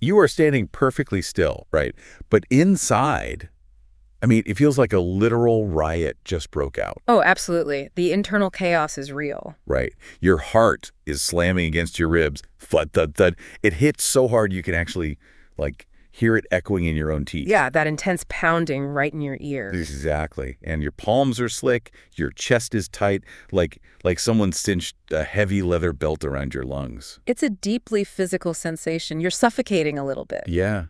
You are standing perfectly still, right? But inside, I mean, it feels like a literal riot just broke out. Oh, absolutely. The internal chaos is real. Right. Your heart is slamming against your ribs. Thud, thud, thud. It hits so hard you can actually, like, hear it echoing in your own teeth. Yeah, that intense pounding right in your ears. Exactly. And your palms are slick, your chest is tight, like someone cinched a heavy leather belt around your lungs. It's a deeply physical sensation. You're suffocating a little bit. Yeah.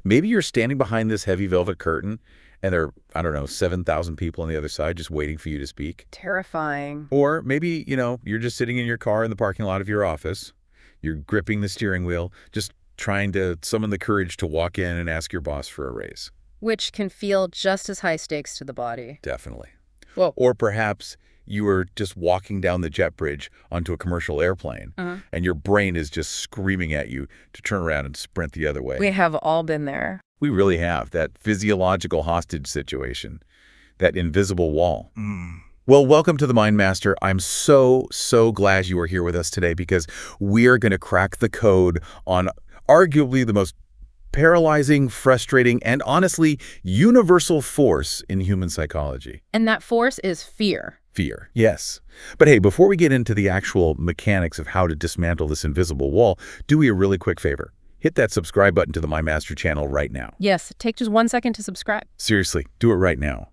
Maybe you're standing behind this heavy velvet curtain and there are, I don't know, 7,000 people on the other side just waiting for you to speak. Terrifying. Or maybe, you're just sitting in your car in the parking lot of your office. You're gripping the steering wheel, just trying to summon the courage to walk in and ask your boss for a raise. Which can feel just as high stakes to the body. Definitely. Well, Or perhaps you were just walking down the jet bridge onto a commercial airplane, and your brain is just screaming at you to turn around and sprint the other way. we have all been there. We really have that physiological hostage situation, that invisible wall. Well, welcome to the Mind Master. I'm so glad you are here with us today because we are going to crack the code on arguably the most paralyzing, frustrating, and honestly universal force in human psychology. And that force is fear. Fear, yes. But hey, before we get into the actual mechanics of how to dismantle this invisible wall, do me a really quick favor. Hit that subscribe button to the My Master channel right now. Yes, take just 1 second to subscribe. Seriously, do it right now.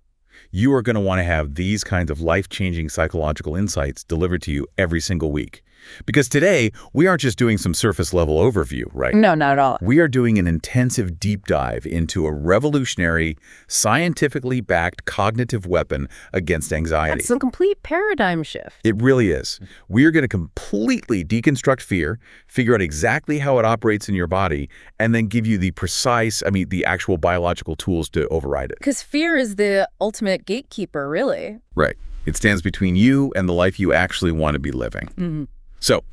You are going to want to have these kinds of life-changing psychological insights delivered to you every single week. Because today, we aren't just doing some surface-level overview, right? No, not at all. We are doing an intensive deep dive into a revolutionary, scientifically backed cognitive weapon against anxiety. That's a complete paradigm shift. It really is. We are going to completely deconstruct fear, figure out exactly how it operates in your body, and then give you the the actual biological tools to override it. Because fear is the ultimate gatekeeper, really. Right. It stands between you and the life you actually want to be living. So,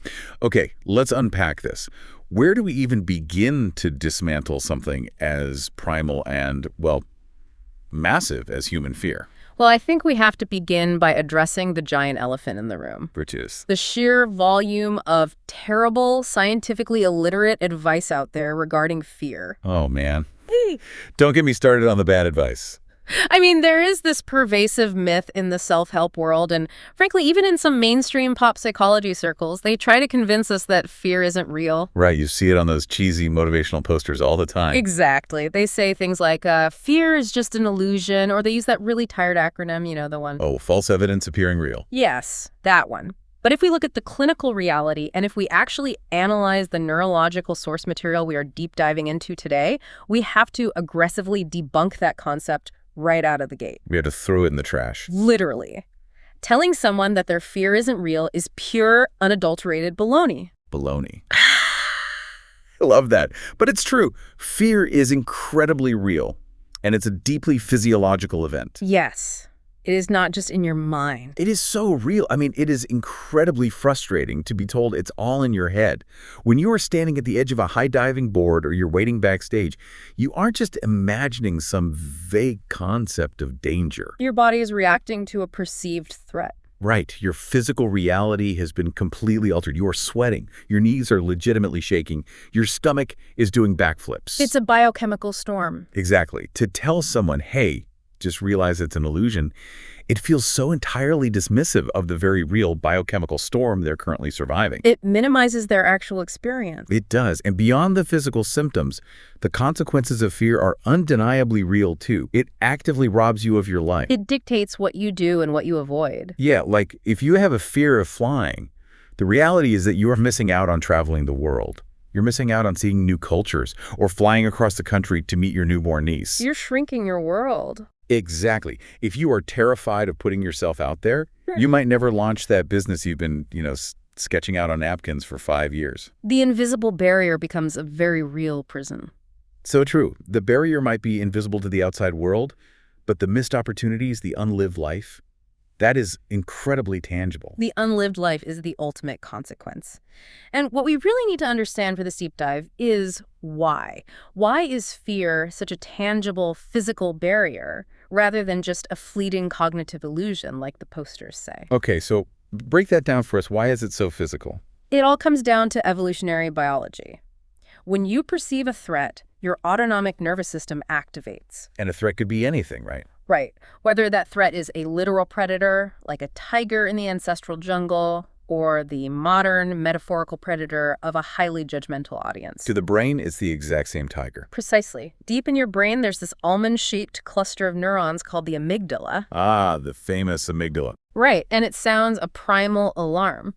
okay, let's unpack this. Where do we even begin to dismantle something as primal and, well, massive as human fear? Well, I think we have to begin by addressing the giant elephant in the room. Which is? The sheer volume of terrible, scientifically illiterate advice out there regarding fear. Oh, man. Don't get me started on the bad advice. I mean, there is this pervasive myth in the self-help world, and frankly, even in some mainstream pop psychology circles, they try to convince us that fear isn't real. Right, you see it on those cheesy motivational posters all the time. Exactly. They say things like, fear is just an illusion, or they use that really tired acronym, you know, the one. Oh, false evidence appearing real. Yes, that one. But if we look at the clinical reality, and if we actually analyze the neurological source material we are deep diving into today, we have to aggressively debunk that concept right out of the gate. We had to throw it in the trash. Literally. Telling someone that their fear isn't real is pure, unadulterated baloney. Baloney. I love that. But it's true. Fear is incredibly real, and it's a deeply physiological event. Yes. It is not just in your mind. It is so real. I mean, it is incredibly frustrating to be told it's all in your head. When you are standing at the edge of a high diving board or you're waiting backstage, you aren't just imagining some vague concept of danger. Your body is reacting to a perceived threat. Right. Your physical reality has been completely altered. You are sweating. Your knees are legitimately shaking. Your stomach is doing backflips. It's a biochemical storm. Exactly. To tell someone, hey, just realize it's an illusion, it feels so entirely dismissive of the very real biochemical storm they're currently surviving. It minimizes their actual experience. It does. And beyond the physical symptoms, the consequences of fear are undeniably real too. It actively robs you of your life. It dictates what you do and what you avoid. Yeah, like if you have a fear of flying, the reality is that you are missing out on traveling the world. You're missing out on seeing new cultures or flying across the country to meet your newborn niece. You're shrinking your world. Exactly. If you are terrified of putting yourself out there, you might never launch that business you've been, sketching out on napkins for 5 years. The invisible barrier becomes a very real prison. So true. The barrier might be invisible to the outside world, but the missed opportunities, the unlived life, that is incredibly tangible. The unlived life is the ultimate consequence. And what we really need to understand for this deep dive is why. Why is fear such a tangible physical barrier rather than just a fleeting cognitive illusion like the posters say? Okay, so break that down for us. Why is it so physical? It all comes down to evolutionary biology. When you perceive a threat, your autonomic nervous system activates. And a threat could be anything, right? Right. Whether that threat is a literal predator, like a tiger in the ancestral jungle, or the modern metaphorical predator of a highly judgmental audience. To the brain, it's the exact same tiger. Precisely. Deep in your brain, there's this almond-shaped cluster of neurons called the amygdala. Ah, the famous amygdala. Right, and it sounds a primal alarm.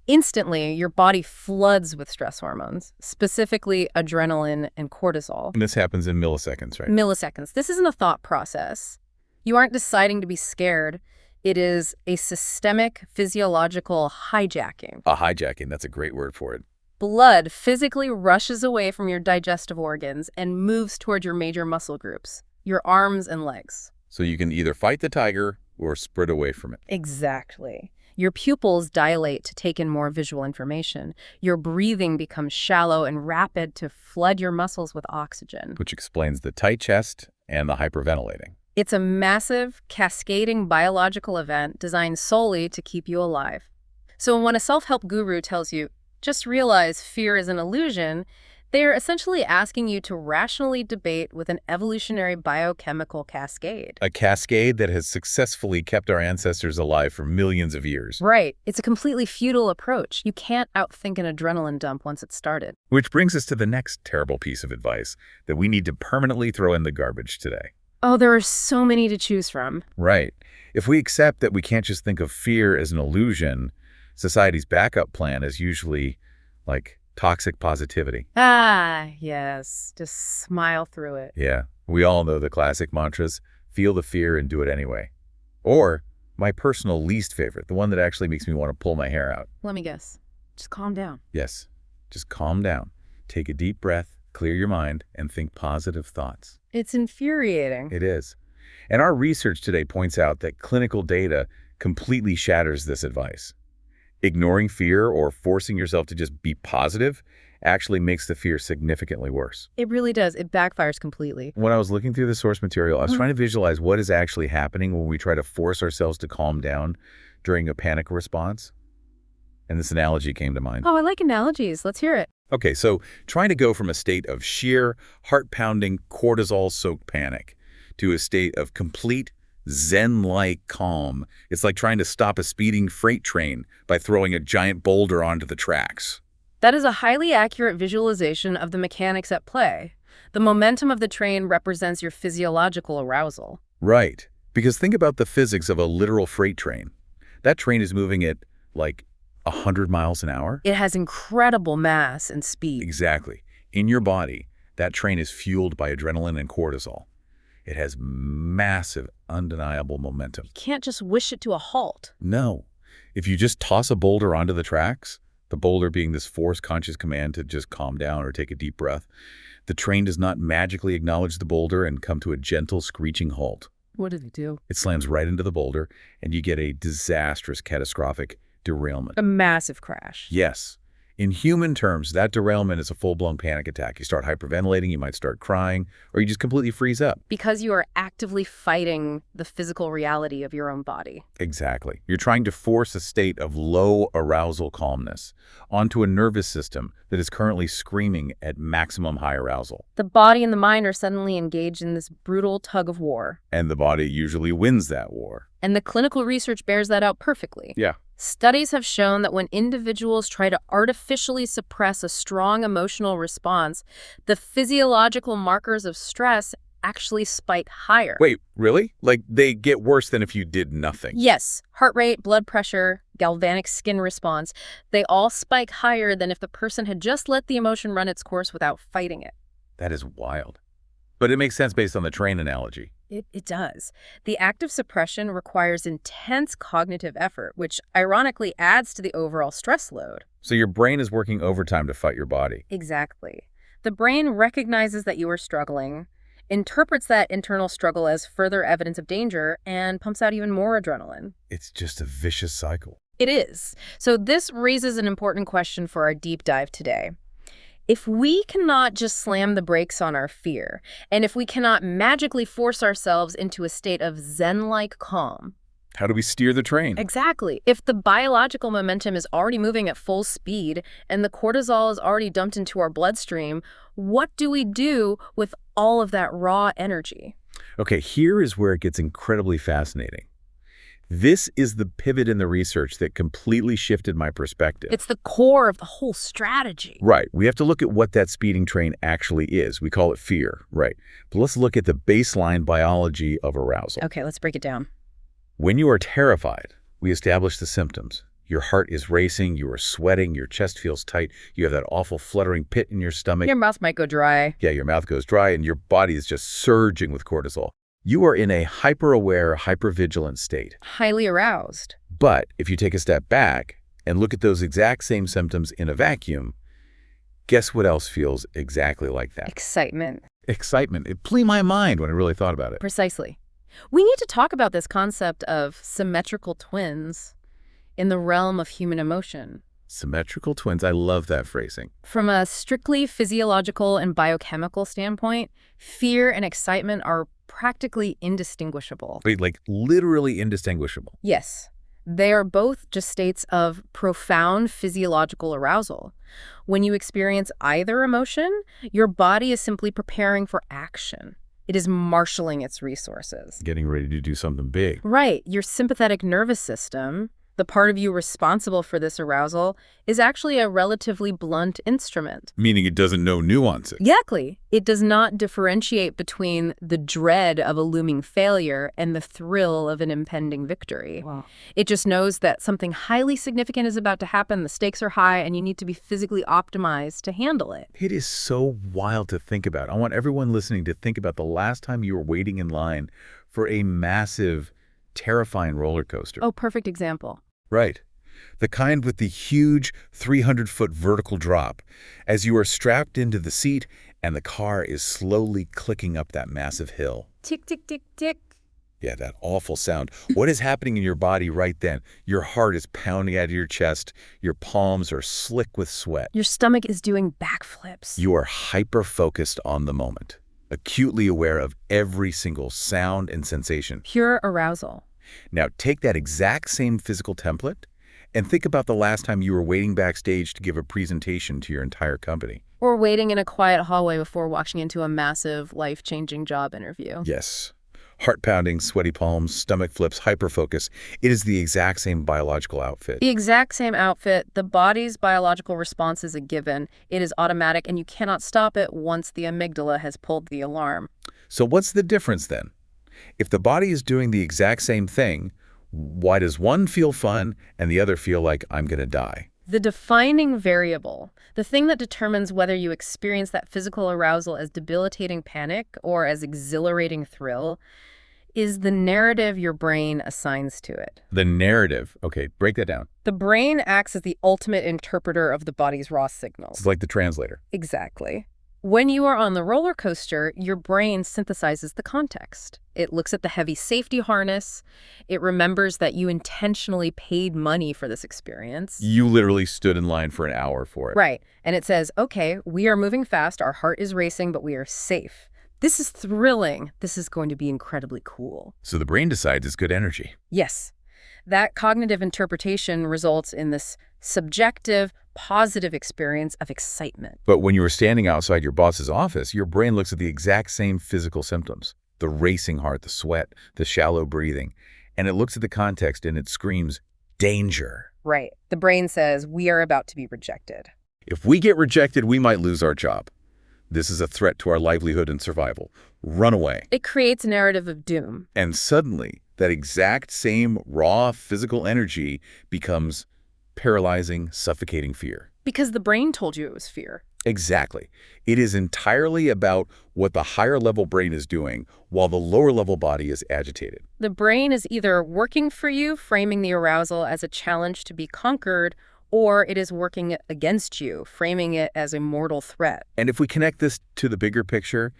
Instantly, your body floods with stress hormones, specifically adrenaline and cortisol. And this happens in milliseconds, right? Milliseconds. This isn't a thought process. You aren't deciding to be scared. It is a systemic physiological hijacking. A hijacking, that's a great word for it. Blood physically rushes away from your digestive organs and moves toward your major muscle groups, your arms and legs. So you can either fight the tiger or sprint away from it. Exactly. Your pupils dilate to take in more visual information. Your breathing becomes shallow and rapid to flood your muscles with oxygen. Which explains the tight chest and the hyperventilating. It's a massive, cascading biological event designed solely to keep you alive. So when a self-help guru tells you, just realize fear is an illusion, they're essentially asking you to rationally debate with an evolutionary biochemical cascade. A cascade that has successfully kept our ancestors alive for millions of years. Right. It's a completely futile approach. You can't outthink an adrenaline dump once it's started. Which brings us to the next terrible piece of advice that we need to permanently throw in the garbage today. Oh, there are so many to choose from. Right. If we accept that we can't just think of fear as an illusion, society's backup plan is usually like toxic positivity. Ah, yes. Just smile through it. Yeah, we all know the classic mantras, feel the fear and do it anyway. Or my personal least favorite, the one that actually makes me want to pull my hair out. Let me guess. Just calm down. Yes, just calm down. Take a deep breath, clear your mind, and think positive thoughts. It's infuriating. It is. And our research today points out that clinical data completely shatters this advice. Ignoring fear or forcing yourself to just be positive actually makes the fear significantly worse. It really does. It backfires completely. When I was looking through the source material, I was trying to visualize what is actually happening when we try to force ourselves to calm down during a panic response. And this analogy came to mind. Oh, I like analogies. Let's hear it. Okay, so trying to go from a state of sheer, heart-pounding, cortisol-soaked panic to a state of complete Zen-like calm. It's like trying to stop a speeding freight train by throwing a giant boulder onto the tracks. That is a highly accurate visualization of the mechanics at play. The momentum of the train represents your physiological arousal. Right, because think about the physics of a literal freight train. That train is moving at, like, 100 miles an hour? It has incredible mass and speed. Exactly. In your body, that train is fueled by adrenaline and cortisol. It has massive, undeniable momentum. You can't just wish it to a halt. No. If you just toss a boulder onto the tracks, the boulder being this force-conscious command to just calm down or take a deep breath, the train does not magically acknowledge the boulder and come to a gentle, screeching halt. What did it do? It slams right into the boulder, and you get a disastrous, catastrophic derailment. A massive crash. Yes. In human terms, that derailment is a full-blown panic attack. You start hyperventilating, you might start crying, or you just completely freeze up. Because you are actively fighting the physical reality of your own body. Exactly. You're trying to force a state of low arousal calmness onto a nervous system that is currently screaming at maximum high arousal. The body and the mind are suddenly engaged in this brutal tug of war. And the body usually wins that war. And the clinical research bears that out perfectly. Yeah. Studies have shown that when individuals try to artificially suppress a strong emotional response, the physiological markers of stress actually spike higher. Wait, really? Like they get worse than if you did nothing? Yes. Heart rate, blood pressure, galvanic skin response, they all spike higher than if the person had just let the emotion run its course without fighting it. That is wild. But it makes sense based on the train analogy. It does. The act of suppression requires intense cognitive effort, which ironically adds to the overall stress load. So your brain is working overtime to fight your body. Exactly. The brain recognizes that you are struggling, interprets that internal struggle as further evidence of danger, and pumps out even more adrenaline. It's just a vicious cycle. It is. So this raises an important question for our deep dive today. If we cannot just slam the brakes on our fear, and if we cannot magically force ourselves into a state of Zen-like calm, How do we steer the train? Exactly. If the biological momentum is already moving at full speed and the cortisol is already dumped into our bloodstream, what do we do with all of that raw energy? Okay, here is where it gets incredibly fascinating. This is the pivot in the research that completely shifted my perspective. It's the core of the whole strategy. Right. We have to look at what that speeding train actually is. We call it fear, right? But let's look at the baseline biology of arousal. Okay, let's break it down. When you are terrified, we establish the symptoms. Your heart is racing, you are sweating, your chest feels tight, you have that awful fluttering pit in your stomach. Your mouth might go dry. Yeah, your mouth goes dry and your body is just surging with cortisol. You are in a hyper-aware, hyper-vigilant state. Highly aroused. But if you take a step back and look at those exact same symptoms in a vacuum, guess what else feels exactly like that? Excitement. Excitement. It blew my mind when I really thought about it. Precisely. We need to talk about this concept of symmetrical twins in the realm of human emotion. Symmetrical twins. I love that phrasing. From a strictly physiological and biochemical standpoint, fear and excitement are practically indistinguishable. Wait, like literally indistinguishable. Yes, they are both just states of profound physiological arousal. When you experience either emotion, your body is simply preparing for action. It is marshaling its resources. Getting ready to do something big. Right. Your sympathetic nervous system, the part of you responsible for this arousal, is actually a relatively blunt instrument. Meaning it doesn't know nuances. Exactly. It does not differentiate between the dread of a looming failure and the thrill of an impending victory. Wow. It just knows that something highly significant is about to happen, the stakes are high, and you need to be physically optimized to handle it. It is so wild to think about. I want everyone listening to think about the last time you were waiting in line for a massive, terrifying roller coaster. Oh, perfect example. Right. The kind with the huge 300-foot vertical drop as you are strapped into the seat and the car is slowly clicking up that massive hill. Tick, tick, tick, tick. Yeah, that awful sound. What is happening in your body right then? Your heart is pounding out of your chest. Your palms are slick with sweat. Your stomach is doing backflips. You are hyper-focused on the moment, acutely aware of every single sound and sensation. Pure arousal. Now, take that exact same physical template and think about the last time you were waiting backstage to give a presentation to your entire company. Or waiting in a quiet hallway before walking into a massive, life-changing job interview. Yes. Heart pounding, sweaty palms, stomach flips, hyperfocus. It is the exact same biological outfit. The exact same outfit. The body's biological response is a given. It is automatic, and you cannot stop it once the amygdala has pulled the alarm. So what's the difference then? If the body is doing the exact same thing, why does one feel fun and the other feel like I'm going to die? The defining variable, the thing that determines whether you experience that physical arousal as debilitating panic or as exhilarating thrill, is the narrative your brain assigns to it. The narrative. Okay, break that down. The brain acts as the ultimate interpreter of the body's raw signals. It's like the translator. Exactly. When you are on the roller coaster, your brain synthesizes the context. It looks at the heavy safety harness. It remembers that you intentionally paid money for this experience. You literally stood in line for an hour for it. Right. And it says, okay, we are moving fast. Our heart is racing, but we are safe. This is thrilling. This is going to be incredibly cool. So the brain decides it's good energy. Yes. That cognitive interpretation results in this subjective, positive experience of excitement. But when you were standing outside your boss's office, your brain looks at the exact same physical symptoms. The racing heart, the sweat, the shallow breathing. And it looks at the context and it screams, danger. Right. The brain says, we are about to be rejected. If we get rejected, we might lose our job. This is a threat to our livelihood and survival. Run away. It creates a narrative of doom. And suddenly, that exact same raw physical energy becomes paralyzing, suffocating fear. Because the brain told you it was fear. Exactly. It is entirely about what the higher level brain is doing while the lower level body is agitated. The brain is either working for you, framing the arousal as a challenge to be conquered, or it is working against you, framing it as a mortal threat. And if we connect this to the bigger picture,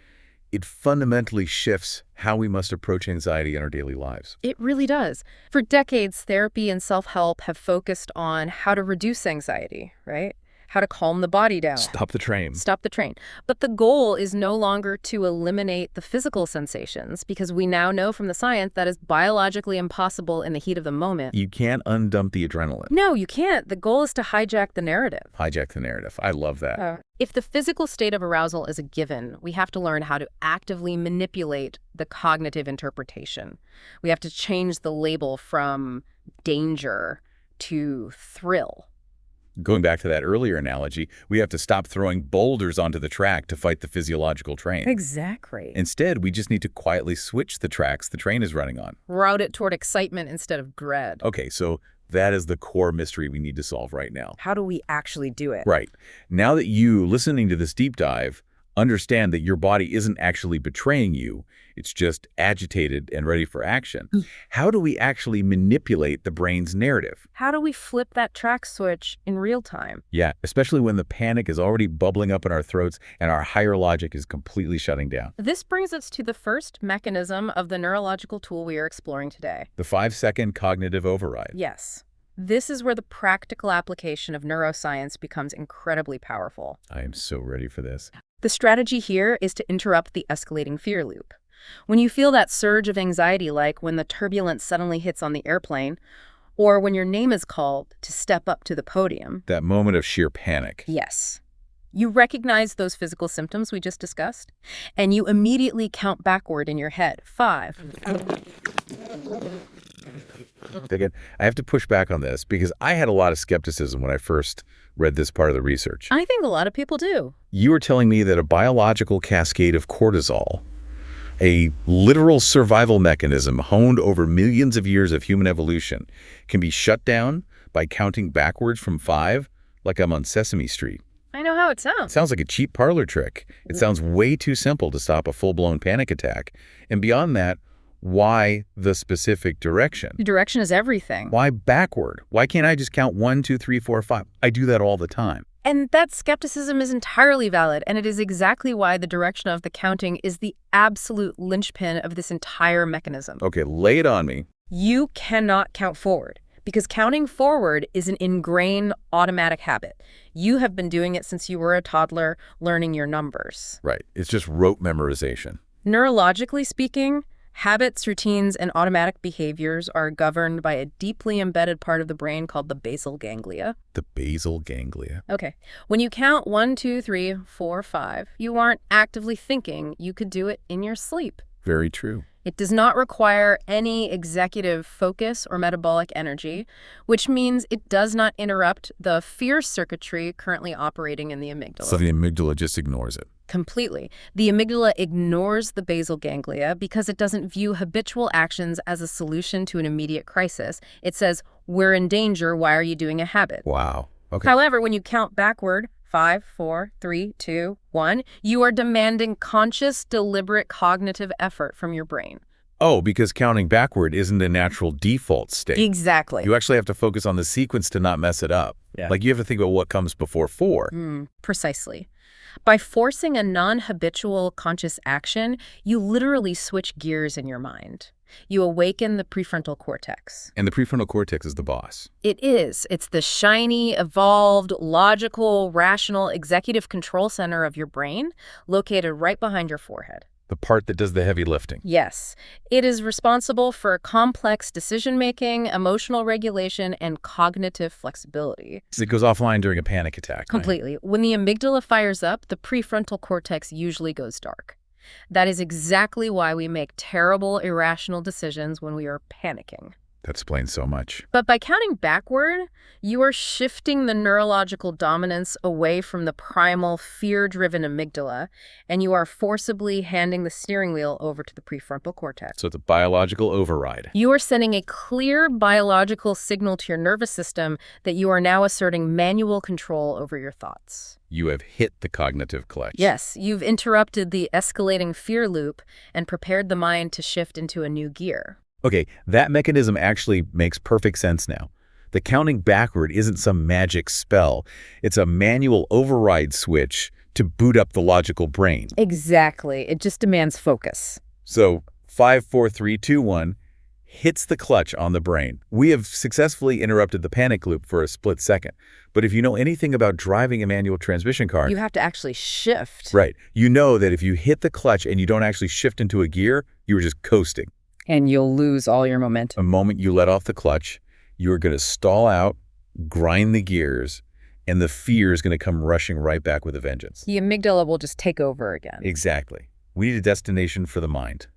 it fundamentally shifts how we must approach anxiety in our daily lives. It really does. For decades, therapy and self-help have focused on how to reduce anxiety, right? how to calm the body down. Stop the train. Stop the train. But the goal is no longer to eliminate the physical sensations, because we now know from the science that is biologically impossible in the heat of the moment. You can't undump the adrenaline. No, you can't. The goal is to hijack the narrative. Hijack the narrative. I love that. If the physical state of arousal is a given, we have to learn how to actively manipulate the cognitive interpretation. We have to change the label from danger to thrill. Going back to that earlier analogy, we have to stop throwing boulders onto the track to fight the physiological train. Exactly. Instead, we just need to quietly switch the tracks the train is running on. Route it toward excitement instead of dread. Okay, so that is the core mystery we need to solve right now. How do we actually do it? Right. Now that you, listening to this deep dive, understand that your body isn't actually betraying you, it's just agitated and ready for action, how do we actually manipulate the brain's narrative? How do we flip that track switch in real time? Yeah, especially when the panic is already bubbling up in our throats and our higher logic is completely shutting down. This brings us to the first mechanism of the neurological tool we are exploring today. The 5-second cognitive override. Yes. This is where the practical application of neuroscience becomes incredibly powerful. I am so ready for this. The strategy here is to interrupt the escalating fear loop. When you feel that surge of anxiety, like when the turbulence suddenly hits on the airplane, or when your name is called to step up to the podium. That moment of sheer panic. Yes. You recognize those physical symptoms we just discussed, and you immediately count backward in your head. 5. Again, I have to push back on this because I had a lot of skepticism when I first read this part of the research. I think a lot of people do. You were telling me that a biological cascade of cortisol, a literal survival mechanism honed over millions of years of human evolution, can be shut down by counting backwards from 5, like I'm on Sesame Street. I know how it It sounds. sounds like a cheap parlor trick. It sounds way too simple to stop a full-blown panic attack. And beyond that, why the specific direction? The direction is everything. Why backward? Why can't I just count 1, 2, 3, 4, 5? I do that all the time. And that skepticism is entirely valid, and it is exactly why the direction of the counting is the absolute linchpin of this entire mechanism. Okay, lay it on me. You cannot count forward, because counting forward is an ingrained automatic habit. You have been doing it since you were a toddler, learning your numbers. Right. It's just rote memorization. Neurologically speaking, habits, routines, and automatic behaviors are governed by a deeply embedded part of the brain called the basal ganglia. The basal ganglia. Okay. When you count 1, 2, 3, 4, 5, you aren't actively thinking. You could do it in your sleep. Very true. It does not require any executive focus or metabolic energy, which means it does not interrupt the fear circuitry currently operating in the amygdala. So the amygdala just ignores it. Completely. The amygdala ignores the basal ganglia because it doesn't view habitual actions as a solution to an immediate crisis. It says, we're in danger, why are you doing a habit? Wow. Okay. However, when you count backward, 5, 4, 3, 2, 1, you are demanding conscious, deliberate cognitive effort from your brain. Oh, because counting backward isn't a natural default state. Exactly. You actually have to focus on the sequence to not mess it up. Yeah. Like you have to think about what comes before 4. Precisely. By forcing a non-habitual conscious action, you literally switch gears in your mind. You awaken the prefrontal cortex. And the prefrontal cortex is the boss. It is. It's the shiny, evolved, logical, rational executive control center of your brain, located right behind your forehead. The part that does the heavy lifting. Yes. It is responsible for complex decision-making, emotional regulation, and cognitive flexibility. It goes offline during a panic attack. Right? Completely. When the amygdala fires up, the prefrontal cortex usually goes dark. That is exactly why we make terrible, irrational decisions when we are panicking. That explains so much. But by counting backward, you are shifting the neurological dominance away from the primal, fear-driven amygdala, and you are forcibly handing the steering wheel over to the prefrontal cortex. So it's a biological override. You are sending a clear biological signal to your nervous system that you are now asserting manual control over your thoughts. You have hit the cognitive clutch. Yes, you've interrupted the escalating fear loop and prepared the mind to shift into a new gear. Okay, that mechanism actually makes perfect sense now. The counting backward isn't some magic spell. It's a manual override switch to boot up the logical brain. Exactly. It just demands focus. So 5, 4, 3, 2, 1, hits the clutch on the brain. We have successfully interrupted the panic loop for a split second. But if you know anything about driving a manual transmission car, You have to actually shift. right, you know that if you hit the clutch and you don't actually shift into a gear, you were just coasting. And you'll lose all your The momentum. moment you let off the clutch, you're going to stall out, grind the gears, and the fear is going to come rushing right back with a vengeance. The amygdala will just take over again. Exactly. We need a destination for the mind.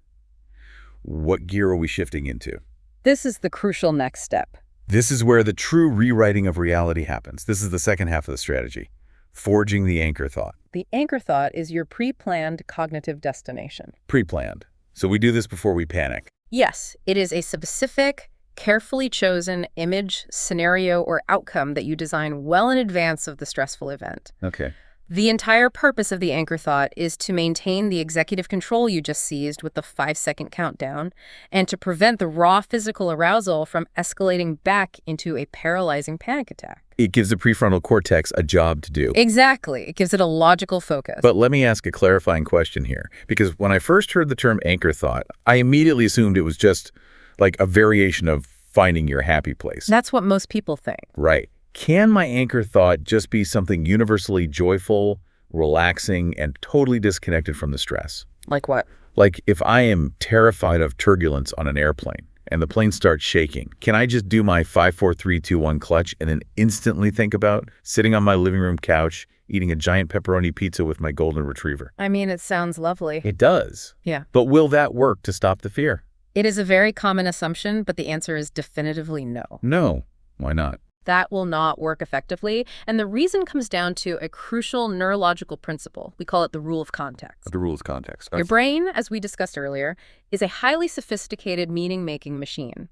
What gear are we shifting into? This is the crucial next step. This is where the true rewriting of reality happens. This is the second half of the strategy, forging the anchor thought. The anchor thought is your pre-planned cognitive destination. Pre-planned. So we do this before we panic. Yes, it is a specific, carefully chosen image, scenario, or outcome that you design well in advance of the stressful event. Okay. The entire purpose of the anchor thought is to maintain the executive control you just seized with the 5-second countdown and to prevent the raw physical arousal from escalating back into a paralyzing panic attack. It gives the prefrontal cortex a job to do. Exactly. It gives it a logical focus. But let me ask a clarifying question here, because when I first heard the term anchor thought, I immediately assumed it was just like a variation of finding your happy place. That's what most people think. Right. Can my anchor thought just be something universally joyful, relaxing, and totally disconnected from the stress? Like what? Like if I am terrified of turbulence on an airplane and the plane starts shaking, can I just do my 5, 4, 3, 2, 1 clutch and then instantly think about sitting on my living room couch, eating a giant pepperoni pizza with my golden retriever? I mean, it sounds lovely. It does. Yeah. But will that work to stop the fear? It is a very common assumption, but the answer is definitively no. No. Why not? That will not work effectively, and the reason comes down to a crucial neurological principle. We call it the rule of context. The rule of context. Your brain, as we discussed earlier, is a highly sophisticated meaning-making machine.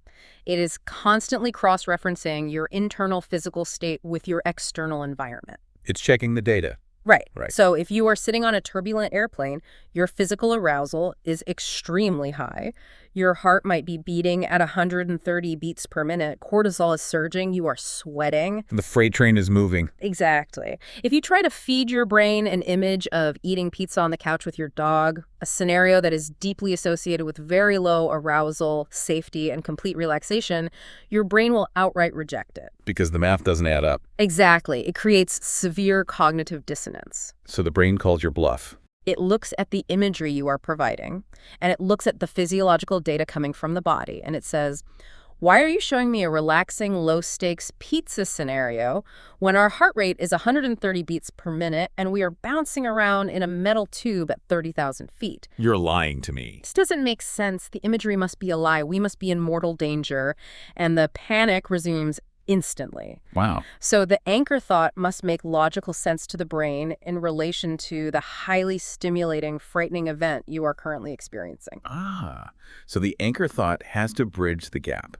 It is constantly cross-referencing your internal physical state with your external environment. It's checking the data. Right. Right. So if you are sitting on a turbulent airplane, your physical arousal is extremely high. Your heart might be beating at 130 beats per minute. Cortisol is surging. You are sweating. The freight train is moving. Exactly. If you try to feed your brain an image of eating pizza on the couch with your dog, a scenario that is deeply associated with very low arousal, safety, and complete relaxation, your brain will outright reject it. Because the math doesn't add up. Exactly. It creates severe cognitive dissonance. So the brain calls your bluff. It looks at the imagery you are providing, and it looks at the physiological data coming from the body, and it says, why are you showing me a relaxing, low-stakes pizza scenario when our heart rate is 130 beats per minute and we are bouncing around in a metal tube at 30,000 feet? You're lying to me. This doesn't make sense. The imagery must be a lie. We must be in mortal danger, and the panic resumes instantly. Wow. So the anchor thought must make logical sense to the brain in relation to the highly stimulating, frightening event you are currently experiencing. So the anchor thought has to bridge the gap.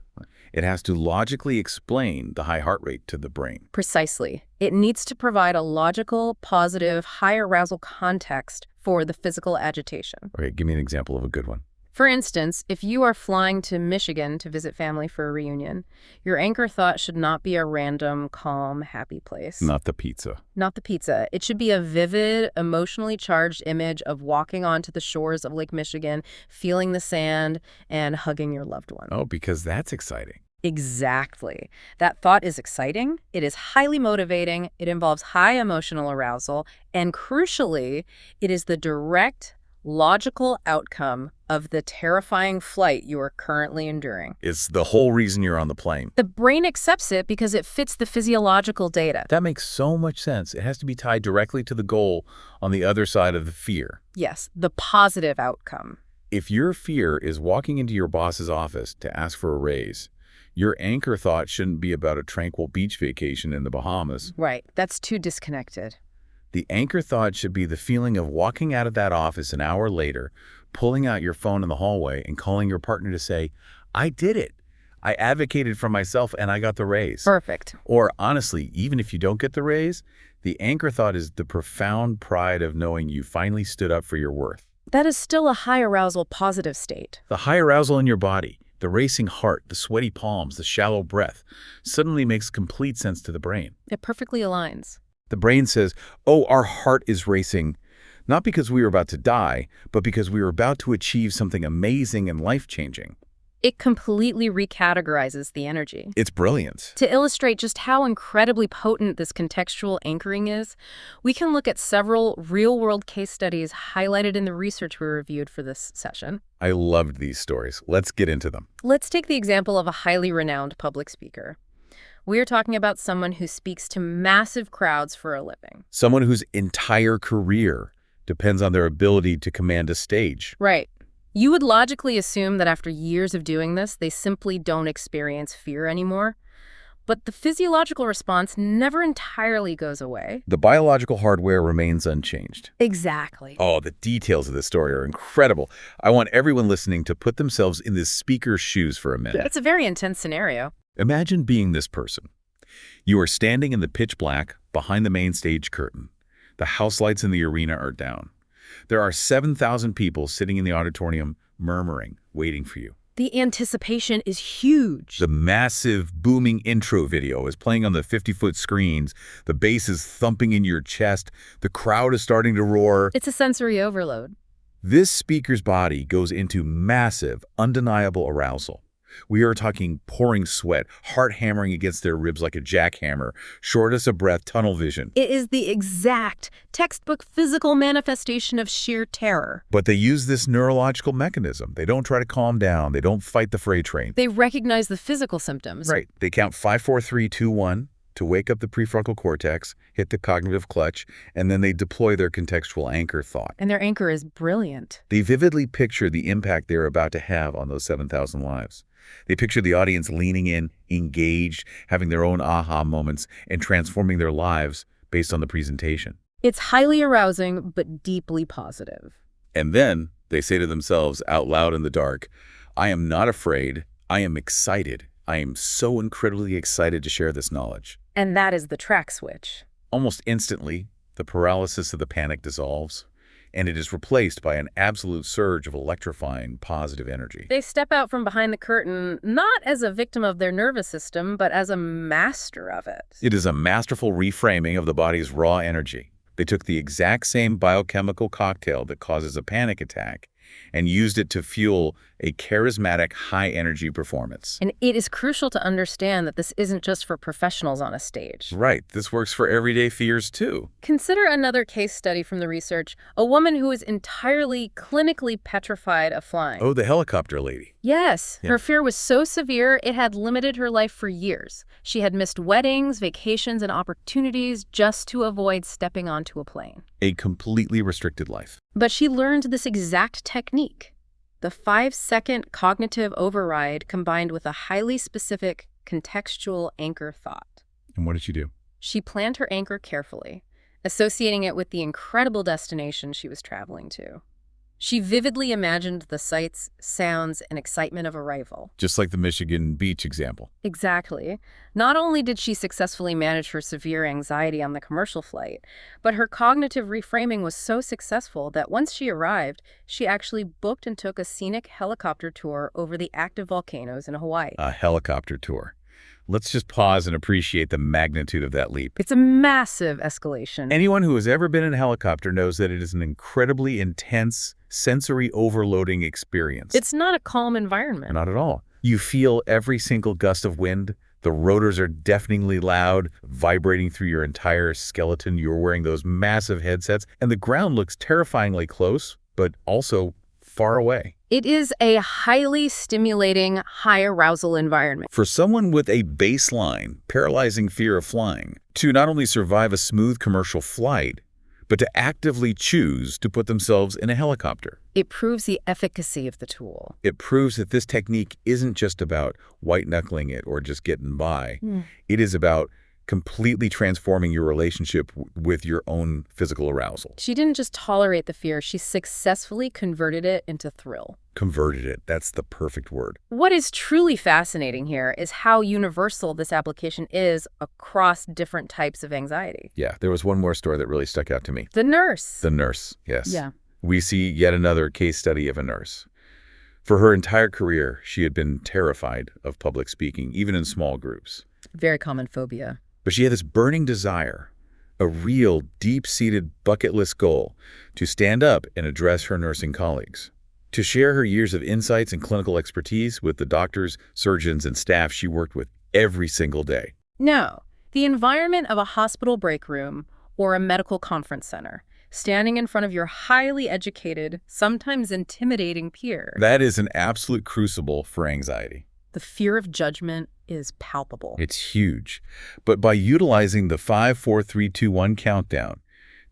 It has to logically explain the high heart rate to the brain. Precisely. It needs to provide a logical, positive, high arousal context for the physical agitation. Okay, give me an example of a good one. For instance, if you are flying to Michigan to visit family for a reunion, your anchor thought should not be a random, calm, happy place. Not the pizza. Not the pizza. It should be a vivid, emotionally charged image of walking onto the shores of Lake Michigan, feeling the sand, and hugging your loved one. Oh, because that's exciting. Exactly. That thought is exciting, it is highly motivating, it involves high emotional arousal, and crucially, it is the direct, logical outcome of the terrifying flight you are currently enduring. It's the whole reason you're on the plane. The brain accepts it because it fits the physiological data. That makes so much sense. It has to be tied directly to the goal on the other side of the fear. Yes, the positive outcome. If your fear is walking into your boss's office to ask for a raise, your anchor thought shouldn't be about a tranquil beach vacation in the Bahamas. Right, that's too disconnected. The anchor thought should be the feeling of walking out of that office an hour later, pulling out your phone in the hallway and calling your partner to say, I did it. I advocated for myself and I got the raise. Perfect. Or honestly, even if you don't get the raise, the anchor thought is the profound pride of knowing you finally stood up for your worth. That is still a high arousal positive state. The high arousal in your body, the racing heart, the sweaty palms, the shallow breath, suddenly makes complete sense to the brain. It perfectly aligns. The brain says, oh, our heart is racing, not because we were about to die, but because we were about to achieve something amazing and life-changing. It completely recategorizes the energy. It's brilliant. To illustrate just how incredibly potent this contextual anchoring is, we can look at several real-world case studies highlighted in the research we reviewed for this session. I loved these stories. Let's get into them. Let's take the example of a highly renowned public speaker. We are talking about someone who speaks to massive crowds for a living. Someone whose entire career depends on their ability to command a stage. Right. You would logically assume that after years of doing this, they simply don't experience fear anymore. But the physiological response never entirely goes away. The biological hardware remains unchanged. Exactly. Oh, the details of this story are incredible. I want everyone listening to put themselves in this speaker's shoes for a minute. It's a very intense scenario. Imagine being this person. You are standing in the pitch black behind the main stage curtain. The house lights in the arena are down. There are 7,000 people sitting in the auditorium, murmuring, waiting for you. The anticipation is huge. The massive, booming intro video is playing on the 50-foot screens. The bass is thumping in your chest. The crowd is starting to roar. It's a sensory overload. This speaker's body goes into massive, undeniable arousal. We are talking pouring sweat, heart hammering against their ribs like a jackhammer, shortness of breath, tunnel vision. It is the exact textbook physical manifestation of sheer terror. But they use this neurological mechanism. They don't try to calm down. They don't fight the freight train. They recognize the physical symptoms. Right. They count 5, 4, 3, 2, 1 to wake up the prefrontal cortex, hit the cognitive clutch, and then they deploy their contextual anchor thought. And their anchor is brilliant. They vividly picture the impact they're about to have on those 7,000 lives. They picture the audience leaning in, engaged, having their own aha moments, and transforming their lives based on the presentation. It's highly arousing, but deeply positive. And then they say to themselves out loud in the dark, I am not afraid. I am excited. I am so incredibly excited to share this knowledge. And that is the track switch. Almost instantly, the paralysis of the panic dissolves, and it is replaced by an absolute surge of electrifying positive energy. They step out from behind the curtain, not as a victim of their nervous system, but as a master of it. It is a masterful reframing of the body's raw energy. They took the exact same biochemical cocktail that causes a panic attack and used it to fuel a charismatic, high-energy performance. And it is crucial to understand that this isn't just for professionals on a stage. Right. This works for everyday fears, too. Consider another case study from the research, a woman who is entirely clinically petrified of flying. Oh, the helicopter lady. Yes. Yeah. Her fear was so severe, it had limited her life for years. She had missed weddings, vacations, and opportunities just to avoid stepping onto a plane. A completely restricted life. But she learned this exact technique. The 5-second cognitive override combined with a highly specific contextual anchor thought. And what did she do? She planned her anchor carefully, associating it with the incredible destination she was traveling to. She vividly imagined the sights, sounds, and excitement of arrival. Just like the Michigan beach example. Exactly. Not only did she successfully manage her severe anxiety on the commercial flight, but her cognitive reframing was so successful that once she arrived, she actually booked and took a scenic helicopter tour over the active volcanoes in Hawaii. A helicopter tour. Let's just pause and appreciate the magnitude of that leap. It's a massive escalation. Anyone who has ever been in a helicopter knows that it is an incredibly intense, sensory overloading experience. It's not a calm environment. Not at all. You feel every single gust of wind. The rotors are deafeningly loud, vibrating through your entire skeleton. You're wearing those massive headsets, and the ground looks terrifyingly close, but also far away. It is a highly stimulating, high-arousal environment. For someone with a baseline, paralyzing fear of flying, to not only survive a smooth commercial flight, but to actively choose to put themselves in a helicopter. It proves the efficacy of the tool. It proves that this technique isn't just about white-knuckling it or just getting by. It is about completely transforming your relationship with your own physical arousal. She didn't just tolerate the fear, she successfully converted it into thrill. Converted it. That's the perfect word. What is truly fascinating here is how universal this application is across different types of anxiety. Yeah, there was one more story that really stuck out to me. The nurse. The nurse, yes. Yeah. We see yet another case study of a nurse. For her entire career, she had been terrified of public speaking, even in small groups. Very common phobia. But she had this burning desire, a real deep-seated bucket list goal, to stand up and address her nursing colleagues. to share her years of insights and clinical expertise with the doctors, surgeons, and staff she worked with every single day. No, the environment of a hospital break room or a medical conference center, standing in front of your highly educated, sometimes intimidating peers. That is an absolute crucible for anxiety. The fear of judgment is palpable. It's huge. But by utilizing the 5, 4, 3, 2, 1 countdown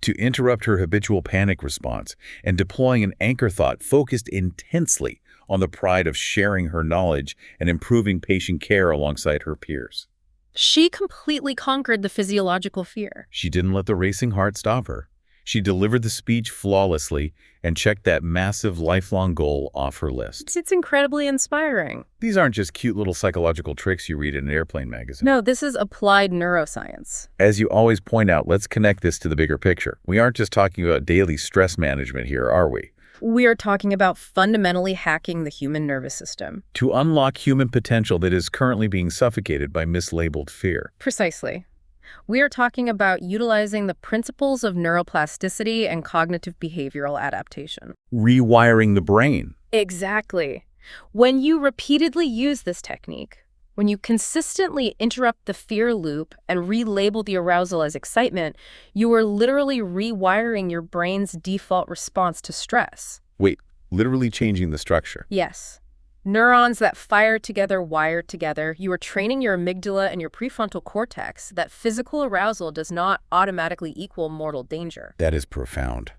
to interrupt her habitual panic response and deploying an anchor thought focused intensely on the pride of sharing her knowledge and improving patient care alongside her peers. She completely conquered the physiological fear. She didn't let the racing heart stop her. She delivered the speech flawlessly and checked that massive lifelong goal off her list. It's incredibly inspiring. These aren't just cute little psychological tricks you read in an airplane magazine. No, this is applied neuroscience. As you always point out, let's connect this to the bigger picture. We aren't just talking about daily stress management here, are we? We are talking about fundamentally hacking the human nervous system. To unlock human potential that is currently being suffocated by mislabeled fear. Precisely. We are talking about utilizing the principles of neuroplasticity and cognitive behavioral adaptation. Rewiring the brain. Exactly. When you repeatedly use this technique, when you consistently interrupt the fear loop and relabel the arousal as excitement, you are literally rewiring your brain's default response to stress. Wait, literally changing the structure. Yes. Neurons that fire together wire together. You are training your amygdala and your prefrontal cortex that physical arousal does not automatically equal mortal danger. That is profound.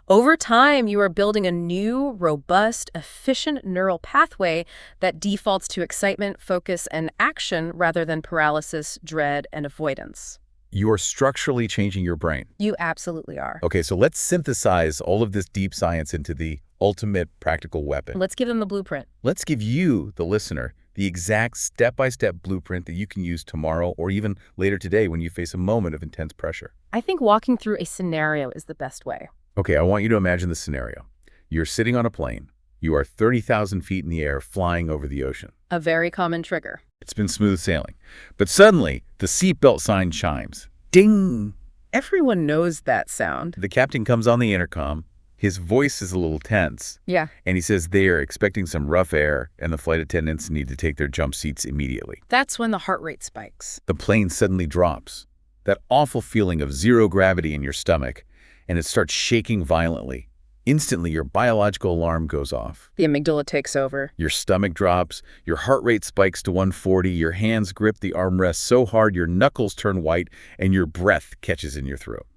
Over time, you are building a new, robust, efficient neural pathway that defaults to excitement, focus, and action rather than paralysis, dread, and avoidance. You're structurally changing your brain. You absolutely are. Okay, so let's synthesize all of this deep science into the ultimate practical weapon. Let's give them the blueprint. Let's give you, the listener, the exact step-by-step blueprint that you can use tomorrow or even later today when you face a moment of intense pressure. I think walking through a scenario is the best way. Okay, I want you to imagine the scenario. You're sitting on a plane. You are 30,000 feet in the air flying over the ocean. A very common trigger. It's been smooth sailing. But suddenly, the seatbelt sign chimes. Ding! Everyone knows that sound. The captain comes on the intercom. His voice is a little tense. Yeah. And he says they are expecting some rough air and the flight attendants need to take their jump seats immediately. That's when the heart rate spikes. The plane suddenly drops. That awful feeling of zero gravity in your stomach, and it starts shaking violently. Instantly, your biological alarm goes off. The amygdala takes over. Your stomach drops, your heart rate spikes to 140, your hands grip the armrest so hard your knuckles turn white, and your breath catches in your throat.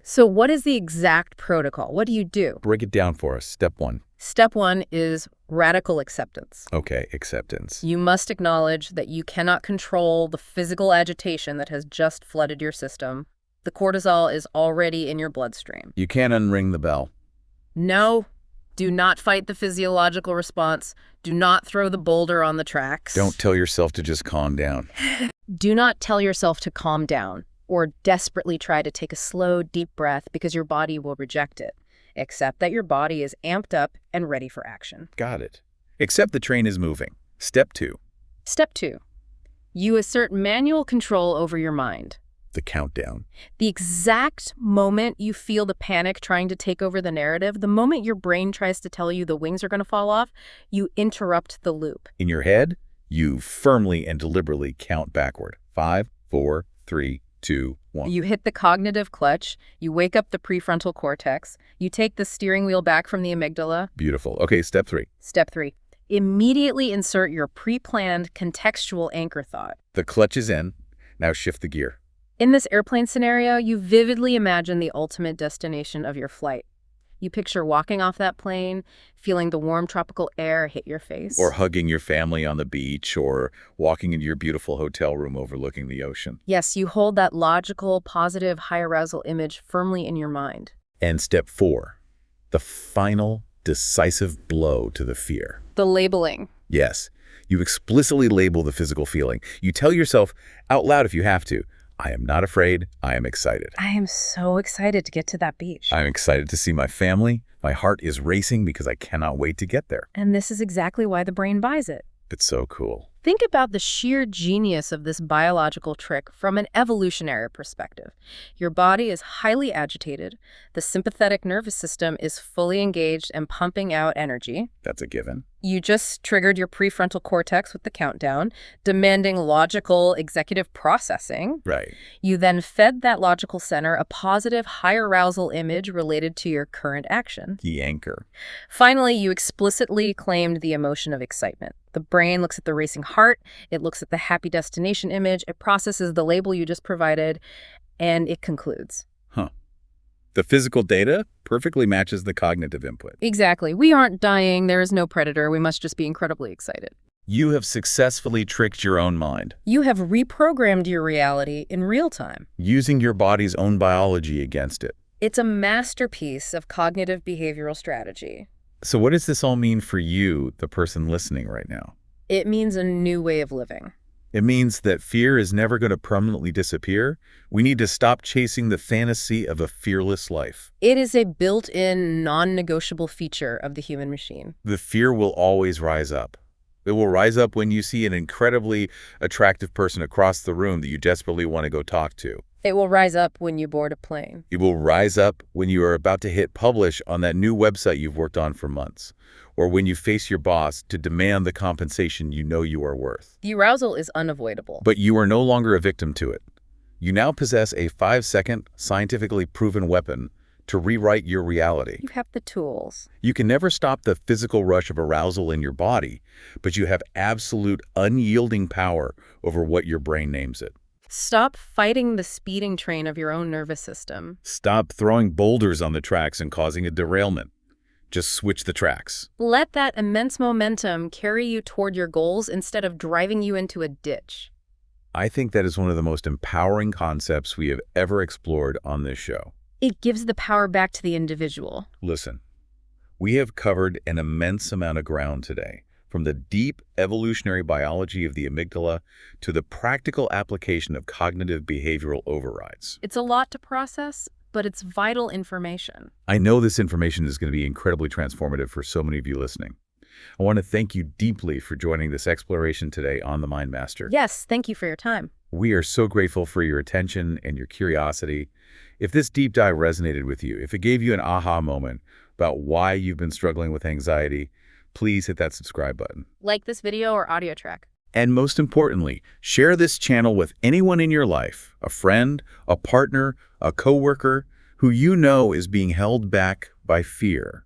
So what is the exact protocol? What do you do? Break it down for us. Step 1. Step 1 is radical acceptance. Okay, acceptance. You must acknowledge that you cannot control the physical agitation that has just flooded your system. The cortisol is already in your bloodstream. You can't unring the bell. No, do not fight the physiological response. Do not throw the boulder on the tracks. Don't tell yourself to just calm down. Do not tell yourself to calm down or desperately try to take a slow, deep breath because your body will reject it. Accept that your body is amped up and ready for action. Got it. Accept the train is moving. Step 2. Step 2. You assert manual control over your mind. The countdown. The exact moment you feel the panic trying to take over the narrative, the moment your brain tries to tell you the wings are going to fall off, you interrupt the loop. In your head, you firmly and deliberately count backward. 5, 4, 3, 2, 1. You hit the cognitive clutch, you wake up the prefrontal cortex, you take the steering wheel back from the amygdala. Beautiful. Okay, step 3. Step 3. Immediately insert your pre-planned contextual anchor thought. The clutch is in. Now shift the gear. In this airplane scenario, you vividly imagine the ultimate destination of your flight. You picture walking off that plane, feeling the warm tropical air hit your face. Or hugging your family on the beach, or walking into your beautiful hotel room overlooking the ocean. Yes, you hold that logical, positive, high-arousal image firmly in your mind. And step 4, the final decisive blow to the fear. The labeling. Yes, you explicitly label the physical feeling. You tell yourself out loud if you have to, I am not afraid, I am excited. I am so excited to get to that beach. I'm excited to see my family. My heart is racing because I cannot wait to get there. And this is exactly why the brain buys it. It's so cool. Think about the sheer genius of this biological trick from an evolutionary perspective. Your body is highly agitated, the sympathetic nervous system is fully engaged and pumping out energy. That's a given. You just triggered your prefrontal cortex with the countdown, demanding logical executive processing. Right. You then fed that logical center a positive, high arousal image related to your current action. The anchor. Finally, you explicitly claimed the emotion of excitement. The brain looks at the racing heart, it looks at the happy destination image, it processes the label you just provided, and it concludes. Huh. The physical data perfectly matches the cognitive input. Exactly. We aren't dying, there is no predator, we must just be incredibly excited. You have successfully tricked your own mind. You have reprogrammed your reality in real time. Using your body's own biology against it. It's a masterpiece of cognitive behavioral strategy. So what does this all mean for you, the person listening right now? It means a new way of living. It means that fear is never going to permanently disappear. We need to stop chasing the fantasy of a fearless life. It is a built-in, non-negotiable feature of the human machine. The fear will always rise up. It will rise up when you see an incredibly attractive person across the room that you desperately want to go talk to. It will rise up when you board a plane. It will rise up when you are about to hit publish on that new website you've worked on for months, or when you face your boss to demand the compensation you know you are worth. The arousal is unavoidable. But you are no longer a victim to it. You now possess a 5-second, scientifically proven weapon to rewrite your reality. You have the tools. You can never stop the physical rush of arousal in your body, but you have absolute unyielding power over what your brain names it. Stop fighting the speeding train of your own nervous system. Stop throwing boulders on the tracks and causing a derailment. Just switch the tracks. Let that immense momentum carry you toward your goals instead of driving you into a ditch. I think that is one of the most empowering concepts we have ever explored on this show. It gives the power back to the individual. Listen, we have covered an immense amount of ground today, from the deep evolutionary biology of the amygdala to the practical application of cognitive behavioral overrides. It's a lot to process, but it's vital information. I know this information is going to be incredibly transformative for so many of you listening. I want to thank you deeply for joining this exploration today on The Mind Master. Yes, thank you for your time. We are so grateful for your attention and your curiosity. If this deep dive resonated with you, if it gave you an aha moment about why you've been struggling with anxiety, please hit that subscribe button. Like this video or audio track. And most importantly, share this channel with anyone in your life, a friend, a partner, a coworker, who you know is being held back by fear.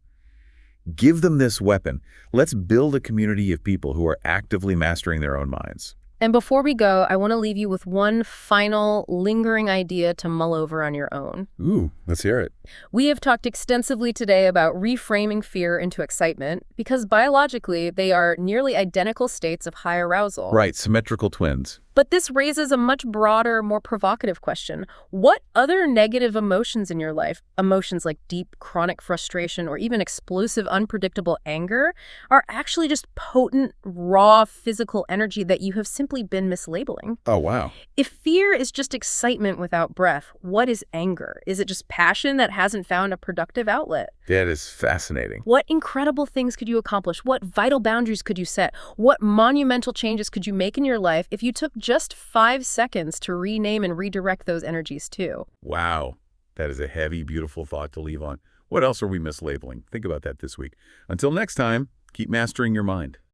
Give them this weapon. Let's build a community of people who are actively mastering their own minds. And before we go, I want to leave you with one final lingering idea to mull over on your own. Ooh, let's hear it. We have talked extensively today about reframing fear into excitement because biologically they are nearly identical states of high arousal. Right, symmetrical twins. But this raises a much broader, more provocative question. What other negative emotions in your life, emotions like deep, chronic frustration or even explosive, unpredictable anger, are actually just potent, raw physical energy that you have simply been mislabeling? Oh, wow. If fear is just excitement without breath, what is anger? Is it just passion that hasn't found a productive outlet? That is fascinating. What incredible things could you accomplish? What vital boundaries could you set? What monumental changes could you make in your life if you took just 5 seconds to rename and redirect those energies too? Wow. That is a heavy, beautiful thought to leave on. What else are we mislabeling? Think about that this week. Until next time, keep mastering your mind.